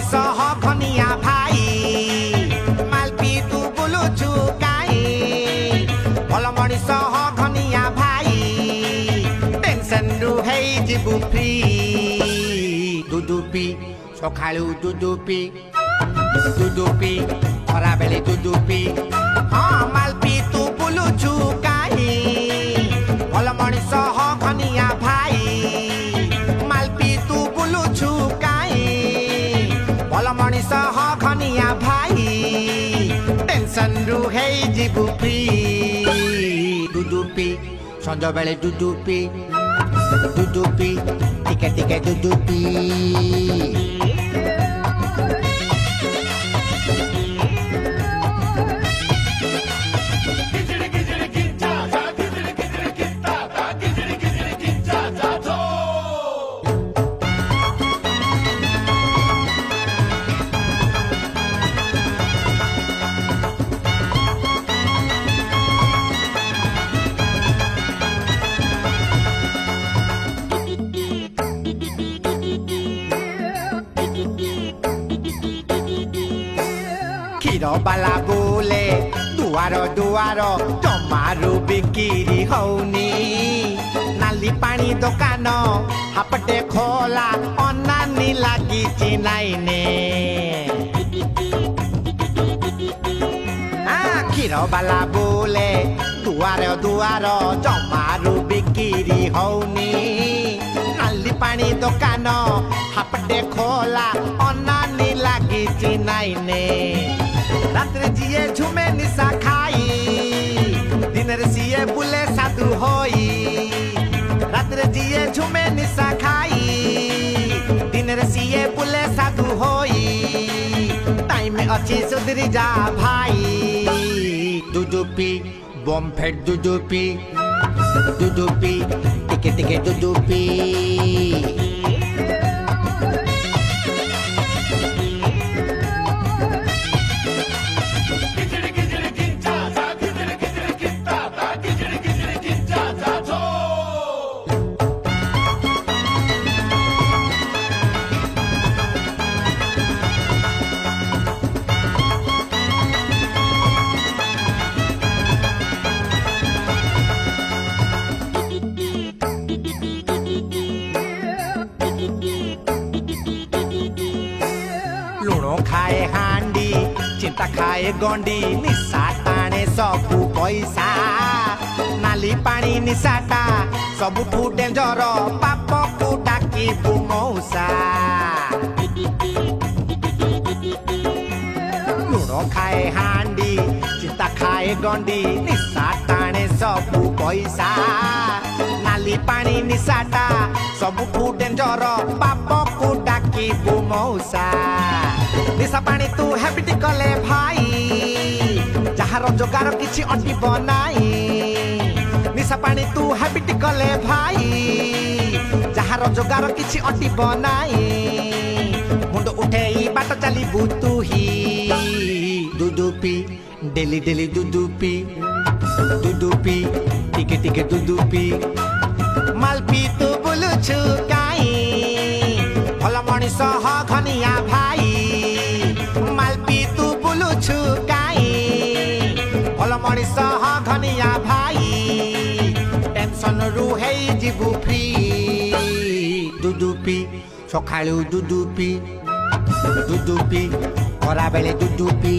मनीष घनिया भाई मालपी तू बुलुछु काई भल मनीष घनिया भाई टेंशन रु है जीवु फ्री दुदुपी सकाळु दुदुपी खरा बेले दुदुपी हाँ मालपी तू बुलुछु काई भल मनीष घनिया भाई मालपी तू बुलुछु काई भल मनीष घनिया भाई टेंशन रु है जीवु फ्री दुदुपी संज बेले दुदुपी टिके टिके दुदुपी बाला बोले दुआर दुआर जमारू बिक्री हौनी नाली पानी दुकान हापटे खोला अनानी लागी चिनाइने क्षीर बाला बोले दुआर दुआर जमारू बिक्री हौनी नाली पानी दुकान हापटे खोला अनानी लागी चिनाइने रात्रे जिए झुमे निशा खाई दिन रे सिए बुले साधु होई रात्रे जिए झुमे निशा खाई दिन रे सिए बुले साधु होई टाइम अच्छी सुधरी जा भाई दुदुपी बम फेट दुदुपी टिके टिके दुदुपी खाए हांडी चिंता खाए गंडी निशा टाणे सबु पैसा नाली पानी निशाटा सबुठू डेंजर पाप को डाकी मौसा लुण खाए हांडी चिंता खाए गंडी निशा टाणे सबु पैसा नाली पानी निशाटा सबुठू डेंजर पाप को डाकी मौसा निशा पानी तू हैबिट कले भाई जहाँ रोजगार किछि अटिब नाई निशा पानी तू हैबिट कले भाई जहाँ रोजगार किछि अटिब नाई मुंड उठेई बाट चलिबु तू ही दुदुपी डेली डेली दुदुपी टिके टिके दुदुपी मालपी तू बुलुछु काई भल मनीष घनिया भाई मालपी तू बुलुछु काई भल मनीष घनिया भाई टेंशन रु है जीवु फ्री दुदुपी सकाळु दुदुपी खरा बेले दुदुपी